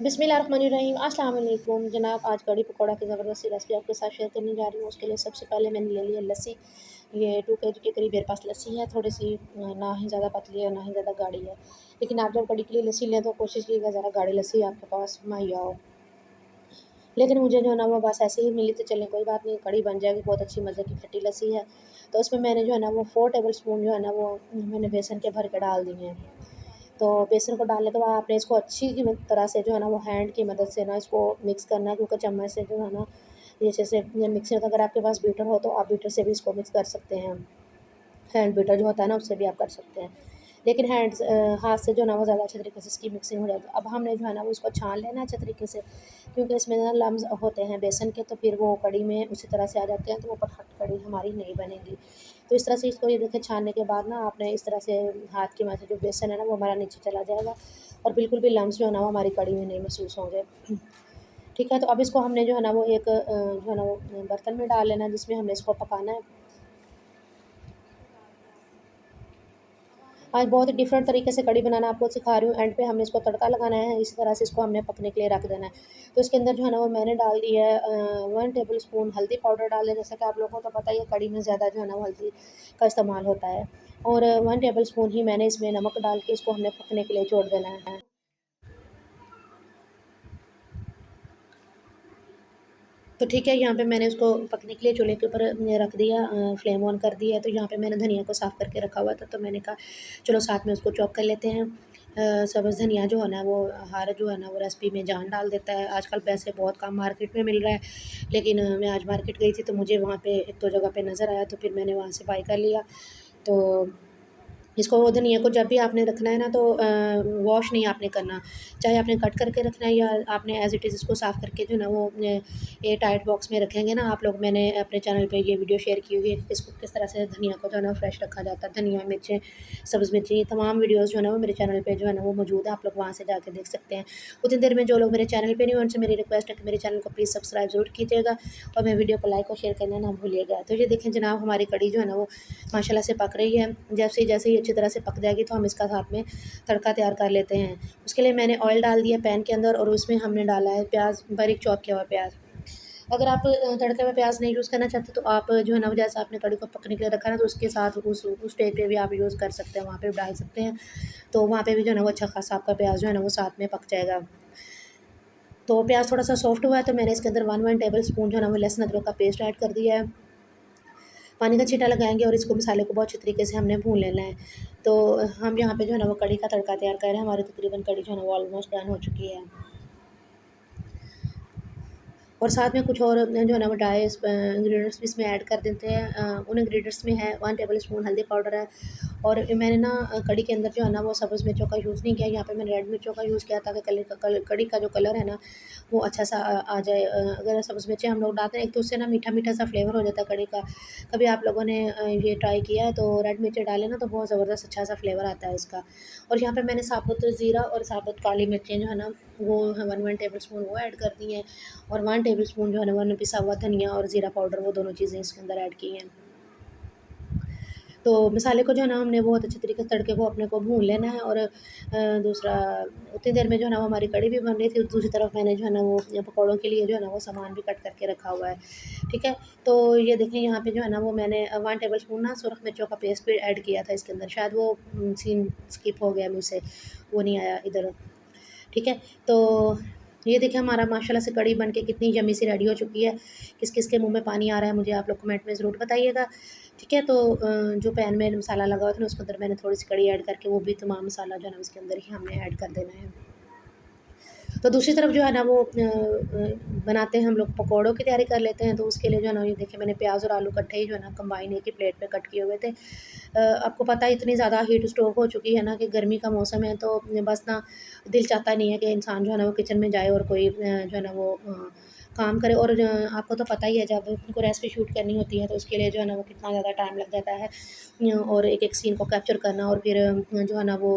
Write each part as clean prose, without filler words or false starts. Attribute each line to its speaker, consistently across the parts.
Speaker 1: बिस्मिल्लाहिर्रहमानिर्रहीम अस्सलाम वालेकुम जनाब। आज कड़ी पकौड़ा की ज़बरदस्त रेसिपी आपके साथ शेयर करने जा रही हूँ। उसके लिए सबसे पहले मैंने ले लिया लस्सी। ये 2 kg के करीब मेरे पास लस्सी है। थोड़ी सी ना ही ज़्यादा पतली है ना ही ज़्यादा गाढ़ी है, लेकिन आप जब कड़ी के लिए लस्सी लें तो कोशिश कीजिएगा ज़रा गाढ़ी लस्सी आपके पास मुहैया हो। लेकिन मुझे जो है ना वो बस ऐसे ही मिली तो चलें, कोई बात नहीं, कड़ी बन जाएगी। बहुत अच्छी मज़े की खट्टी लस्सी है। तो उसमें मैंने जो है ना वो 4 टेबल स्पून जो है ना वो मैंने बेसन के भर के डाल दिए हैं। तो बेसन को डालने के बाद आपने इसको अच्छी की तरह से जो है ना वो हैंड की मदद से ना इसको मिक्स करना है, क्योंकि चम्मच से जो है ना ये जैसे मिक्सर, अगर आपके पास बीटर हो तो आप बीटर से भी इसको मिक्स कर सकते हैं। हैंड बीटर जो होता है ना उससे भी आप कर सकते हैं, लेकिन हाथ से जो है ना वो ज़्यादा अच्छे तरीके से इसकी मिक्सिंग हो जाती है। अब हमने जो है ना वो इसको छान लेना है अच्छे तरीके से, क्योंकि इसमें ना लम्स होते हैं बेसन के, तो फिर वो कड़ी में उसी तरह से आ जाते हैं, तो वो परफेक्ट कड़ी हमारी नहीं बनेगी। तो इस तरह से इसको ये देखिए छानने के बाद ना आपने इस तरह से हाथ की मदद से जो बेसन है ना वो हमारा नीचे चला जाएगा, और बिल्कुल भी लम्स जो है ना वो हमारी कड़ी में नहीं महसूस होंगे। ठीक है, तो अब इसको हमने जो है ना वो एक जो है ना वो बर्तन में डाल लेना है, जिसमें हमने इसको पकाना है। आज बहुत ही डिफरेंट तरीके से कढ़ी बनाना आपको सिखा रही हूँ। एंड पे हमने इसको तड़का लगाना है, इसी तरह से इसको हमने पकने के लिए रख देना है। तो इसके अंदर जो है ना वो मैंने डाल दिया है 1 टेबल स्पून हल्दी पाउडर डाल दें। जैसा कि आप लोगों को तो पता ही है कढ़ी में ज़्यादा जो है ना वो हल्दी का इस्तेमाल होता है, और 1 टेबल स्पून ही मैंने इसमें नमक डाल के इसको हमने पकने के लिए छोड़ देना है। तो ठीक है, यहाँ पे मैंने उसको पकने के लिए चूल्हे के ऊपर रख दिया, फ्लेम ऑन कर दिया है। तो यहाँ पे मैंने धनिया को साफ़ करके रखा हुआ था, तो मैंने कहा चलो साथ में उसको चॉप कर लेते हैं। सब्ज़ धनिया जो है ना वो हर जो है ना वो रेसिपी में जान डाल देता है। आजकल वैसे बहुत कम मार्केट में मिल रहा है, लेकिन मैं आज मार्केट गई थी तो मुझे वहाँ पे एक दो जगह पे नज़र आया, तो फिर मैंने वहाँ से बाय कर लिया। तो इसको धनिया को जब भी आपने रखना है ना तो वॉश नहीं आपने करना, चाहे आपने कट करके रखना है या आपने एज़ इट इज़ इसको साफ़ करके जो है ना वो एयर टाइट बॉक्स में रखेंगे ना आप लोग। मैंने अपने चैनल पे ये वीडियो शेयर की हुई है कि इसको किस तरह से धनिया को जो है ना फ्रेश रखा जाता है। धनिया, मिर्चें, सब्ज़ मिर्ची, ये तमाम वीडियोज़ जो है ना वो मेरे चैनल पे जो है ना वो मौजूद है, आप लोग वहाँ से जाके देख सकते हैं। उतनी देर में जो लोग मेरे चैनल पे नहीं हैं उनसे मेरी रिक्वेस्ट है कि मेरे चैनल को प्लीज़ सब्सक्राइब ज़रूर कीजिएगा, और मेरे वीडियो को लाइक और शेयर करना ना भूलिएगा। तो ये देखें जनाब, हमारी कढ़ी जो है ना वो माशाल्लाह से पक रही है। जैसे ही अच्छी तरह से पक जाएगी तो हम इसका साथ में तड़का तैयार कर लेते हैं। उसके लिए मैंने ऑयल डाल दिया पैन के अंदर, और उसमें हमने डाला है प्याज, बारीक चॉप किया हुआ प्याज। अगर आप तड़के में प्याज नहीं यूज़ करना चाहते तो आप जो है ना जैसे आपने कढ़ी को पकने के लिए रखा है ना तो उसके साथ उस स्टेज पे भी आप यूज़ कर सकते हैं, वहाँ पे भी डाल सकते हैं। तो वहाँ पे भी जो है ना वो अच्छा खासा आपका प्याज जो है ना वो साथ में पक जाएगा। तो प्याज थोड़ा सा सॉफ्ट हुआ है तो मैंने इसके अंदर 1 टेबल स्पून जो है ना वो लहसुन अदरक का पेस्ट ऐड कर दिया है। पानी का छींटा लगाएँगे और इसको मसाले को बहुत अच्छे तरीके से हमने भून लेना है। तो हम यहाँ पे जो है ना वो कढ़ी का तड़का तैयार कर रहे हैं। हमारी तकरीबन कढ़ी जो है ना वो ऑलमोस्ट डन हो चुकी है। और साथ में कुछ और जो है ना वो ड्राई इंग्रीडिएंट्स भी इसमें ऐड कर देते हैं। उन इंग्रीडिएंट्स में है 1 टेबल स्पून हल्दी पाउडर है, और मैंने ना कढ़ी के अंदर जो है ना वो सब्ज़ मिर्चों का यूज़ नहीं किया, यहाँ पे मैंने रेड मिर्चों का यूज़ किया ताकि कढ़ी का जो कलर है ना वो अच्छा सा आ जाए। अगर सब्ज़ मिर्चें हम लोग डालते हैं एक तो उससे ना मीठा सा फ्लेवर हो जाता है कढ़ी का। कभी आप लोगों ने ये ट्राई किया है तो रेड मिर्चें डालें ना तो बहुत ज़बरदस्त अच्छा सा फ्लेवर आता है इसका। और यहाँ पे मैंने साबुत ज़ीरा और साबुत काली मिर्चें जो है ना वो 1 टेबल स्पून वो ऐड कर दी हैं, और 1 टेबल स्पून जो है ना वो पिसा हुआ धनिया और ज़ीरा पाउडर, वो दोनों चीज़ें इसके अंदर ऐड की हैं। तो मसाले को जो है ना हमने बहुत अच्छे तरीके से तड़के को अपने को भून लेना है, और दूसरा उतनी देर में जो है ना वो हमारी कढ़ी भी बन रही थी। दूसरी तरफ मैंने जो है ना वो पकौड़ों के लिए जो है ना वो सामान भी कट करके रखा हुआ है। ठीक है, तो ये देखें यहाँ पे जो है ना वो मैंने 1 टेबल स्पून ना सुरख मिर्चों का पेस्ट भी ऐड किया था इसके अंदर, शायद वो सीन स्किप हो गया मुझसे, वो नहीं आया इधर। ठीक है, तो ये देखिए हमारा माशाल्लाह से कढ़ी बन के कितनी यम्मी सी रेडी हो चुकी है। किस-किस के मुँह में पानी आ रहा है मुझे आप लोग कमेंट में ज़रूर बताइएगा। ठीक है, तो जो पैन में मसाला लगा हुआ था ना उसके अंदर मैंने थोड़ी-सी कढ़ी ऐड करके वो भी तमाम मसाला जो है ना उसके अंदर ही हमने ऐड कर देना है। तो दूसरी तरफ जो है ना वो बनाते हैं हम लोग पकौड़ों की तैयारी कर लेते हैं। तो उसके लिए जो है ना ये देखिए मैंने प्याज़ और आलू इकट्ठे ही जो है ना कंबाइन एक ही प्लेट पे कट किए हुए थे। आपको पता है इतनी ज़्यादा हीट स्ट्रोक हो चुकी है ना कि गर्मी का मौसम है, तो बस ना दिल चाहता नहीं है कि इंसान जो है ना वो किचन में जाए और कोई जो है ना वो काम करे। और आपको तो पता ही है जब उनको रेसिपी शूट करनी होती है तो उसके लिए जो है ना वो कितना ज़्यादा टाइम लग जाता है, और एक-एक सीन को कैप्चर करना, और फिर जो है ना वो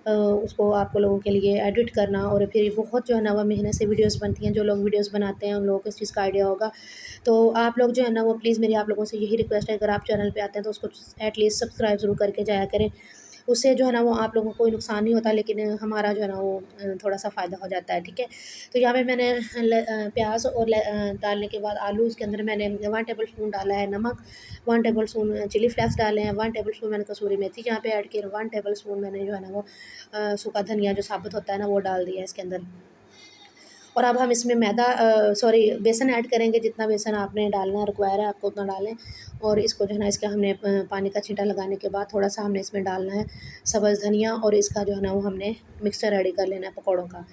Speaker 1: उसको आप लोगों के लिए एडिट करना, और फिर बहुत जो है ना वो मेहनत से वीडियोज़ बनती हैं। जो लोग वीडियोज़ बनाते हैं उन लोगों को इस चीज़ का आइडिया होगा। तो आप लोग जो है ना वो प्लीज़ मेरी आप लोगों से यही रिक्वेस्ट है, अगर आप चैनल पे आते हैं तो उसको एटलीस्ट सब्सक्राइब ज़रूर करके जाया करें। उससे जो है ना वो आप लोगों को कोई नुकसान नहीं होता, लेकिन हमारा जो है ना वो थोड़ा सा फ़ायदा हो जाता है, ठीक है। तो यहाँ पे मैंने प्याज और डालने के बाद आलू, उसके अंदर मैंने 1 टेबल स्पून डाला है नमक, 1 टेबल स्पून चिली फ्लेक्स डाले हैं, 1 टेबल स्पून मैंने कसूरी मेथी यहाँ पे ऐड की, 1 टेबल स्पून मैंने जो है ना वो सूखा धनिया जो साबुत होता है ना वो डाल दिया है इसके अंदर। और अब हम इसमें सॉरी बेसन ऐड करेंगे। जितना बेसन आपने डालना रिक्वायर है आपको उतना डालें। और इसको जो है ना इसका हमने पानी का छींटा लगाने के बाद थोड़ा सा हमने इसमें डालना है सब्ज़ धनिया, और इसका जो है ना वो हमने मिक्सचर रेडी कर लेना है पकौड़ों का।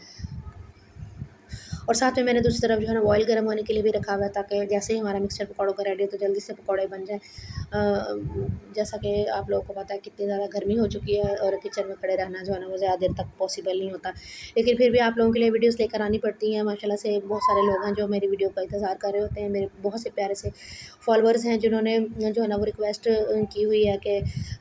Speaker 1: और साथ में मैंने दूसरी तरफ जो है ना ऑयल गर्म होने के लिए भी रखा हुआ है, ताकि जैसे ही हमारा मिक्सचर पकौड़ों का रेडी है तो जल्दी से पकौड़े बन जाए। जैसा कि आप लोगों को पता है कितनी ज़्यादा गर्मी हो चुकी है और किचन में खड़े रहना जो है ना वो ज़्यादा देर तक पॉसिबल नहीं होता, लेकिन फिर भी आप लोगों के लिए वीडियोस लेकर आनी पड़ती हैं। माशाल्लाह से बहुत सारे लोग हैं जो मेरी वीडियो का इंतज़ार कर रहे होते हैं। मेरे बहुत से प्यारे से फॉलोअर्स हैं जिन्होंने जो है ना वो रिक्वेस्ट की हुई है कि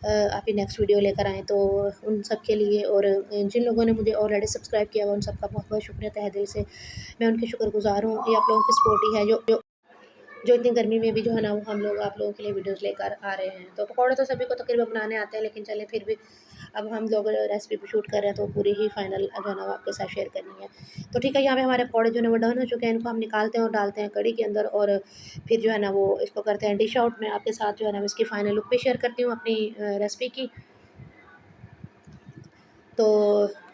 Speaker 1: आप ही नेक्स्ट वीडियो लेकर आएँ, तो उन सब के लिए, और जिन लोगों ने मुझे ऑलरेडी सब्सक्राइब किया हुआ उन सबका बहुत बहुत शुक्रिया तहे दिल से। मैं उनकी शुक्रगुज़ार हूँ। ये आप लोगों की सपोर्ट ही है जो इतनी गर्मी में भी जो है ना वो हम लोग आप लोगों के लिए वीडियोस लेकर आ रहे हैं। तो पकौड़े तो सभी को तकरीबन बनाने आते हैं, लेकिन चलें फिर भी अब हम लोग रेसिपी पे शूट कर रहे हैं तो पूरी ही फाइनल जो है ना वो आपके साथ शेयर करनी है। तो ठीक है, यहाँ पे हमारे पकौड़े जो है ना वो डन हो चुके हैं। इनको हम निकालते हैं और डालते हैं कढ़ी के अंदर, और फिर जो है ना वो इसको करते हैं डिश आउट। मैं आपके साथ जो है ना इसकी फाइनल लुक भी शेयर करती हूँ अपनी रेसिपी की। तो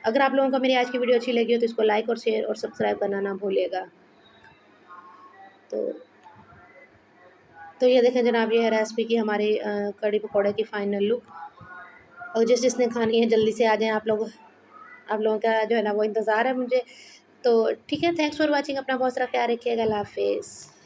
Speaker 1: अगर आप लोगों को मेरी आज की वीडियो अच्छी लगी हो तो इसको लाइक और शेयर और सब्सक्राइब करना ना भूलिएगा। तो ये देखें जनाब, ये है रेसिपी की हमारी कढ़ी पकौड़े की फ़ाइनल लुक। और जिसने खानी है जल्दी से आ जाएँ आप लोग। आप लोगों का जो है ना वो इंतज़ार है मुझे। तो ठीक है, थैंक्स फॉर वाचिंग। अपना बहुत सारा ख्याल रखिएगा। अल्लाह हाफ़िज़।